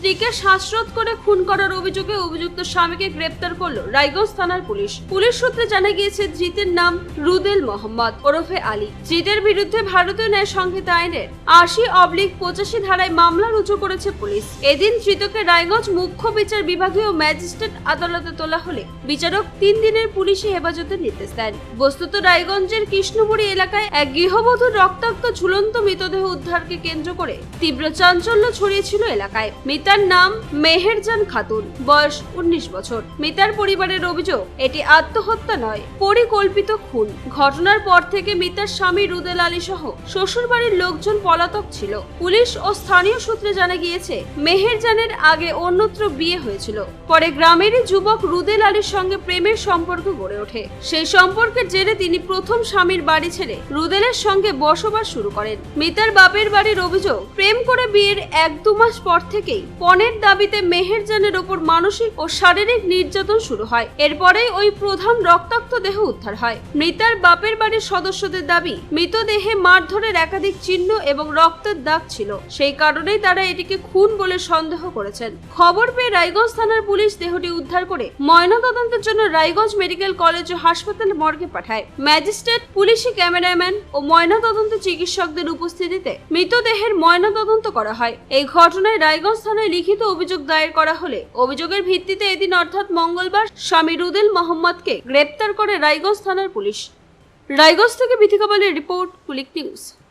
স্ত্রীকে শ্বাসরোধ করে খুন করার অভিযোগে অভিযুক্ত স্বামীকে গ্রেপ্তার করল রায়গঞ্জ থানার পুলিশ। পুলিশ সূত্রে জানা গিয়েছে ধৃতের নাম রুদেল মোহাম্মদ ওরফে আলী। ধৃতের বিরুদ্ধে ভারতীয় ন্যায় সংহিতা আইনের 80/85 ধারায় মামলা রুজু করেছে পুলিশ। এদিন ধৃতকে রায়গঞ্জ মুখ্য বিচার বিভাগীয় ম্যাজিস্ট্রেট আদালতে তোলা হলে বিচারক 3 দিনের পুলিশি হেফাজতের নির্দেশ দেন। বস্তুত রায়গঞ্জের কৃষ্ণপুরী এলাকায় এক গৃহবধূর রক্তাক্ত ঝুলন্ত মৃতদেহ উদ্ধারকে কেন্দ্র করে তীব্র চাঞ্চল্য ছড়িয়েছিল এলাকায়। মৃতার নাম মেহেরজান খাতুন, বয়স 19 বছর। মৃতার পরিবারের অভিযোগ এটি আত্মহত্যা নয়, পরিকল্পিত খুন। ঘটনার পর থেকে মৃতার স্বামী রুদেল আলী সহ শ্বশুরবাড়ির লোকজন পলাতক ছিল। পুলিশ ও স্থানীয় সূত্রে জানা গিয়েছে মেহেরজানের আগে অন্যত্র বিয়ে হয়েছিল। পরে গ্রামেরই যুবক রুদেল আলীর সঙ্গে প্রেমের সম্পর্ক গড়ে ওঠে। সেই সম্পর্কের জেরে তিনি প্রথম স্বামীর বাড়ি ছেড়ে রুদেলের সঙ্গে বসবাস শুরু করেন। মৃতার বাপের বাড়ির অভিযোগ, প্রেম করে বিয়ের 1-2 মাস পর থেকেই পণের দাবিতে মেহেরজানের ওপর মানসিক ও শারীরিক নির্যাতন শুরু হয়। এরপরেই ওই প্রধান রক্তাক্ত দেহ উদ্ধার হয়। মৃতার বাপের বাড়ির সদস্যদের দাবি, মৃতদেহে মারধরের একাধিক চিহ্ন এবং রক্তের দাগ ছিল। সেই কারণেই তারা এটিকে খুন বলে সন্দেহ করেছেন। খবর পেয়ে রায়গঞ্জ থানার পুলিশ দেহটি উদ্ধার করে ময়নাতদন্তের জন্য রায়গঞ্জ মেডিকেল কলেজ ও হাসপাতাল মর্গে পাঠায়। ম্যাজিস্ট্রেট, পুলিশি ক্যামেরাম্যান ও ময়নাতদন্ত চিকিৎসকদের উপস্থিতিতে মৃতদেহের ময়নাতদন্ত করা হয়। এই ঘটনায় রায়গঞ্জ থানায় লিখিত অভিযোগ দায়ের করা হলে অভিযোগের ভিত্তিতে এদিন অর্থাৎ মঙ্গলবার স্বামী রুদেল মোহাম্মদকে গ্রেপ্তার করে রায়গঞ্জ থানার পুলিশ। রায়গঞ্জ থেকে বিথিকা পালের রিপোর্ট, কুলিক নিউজ।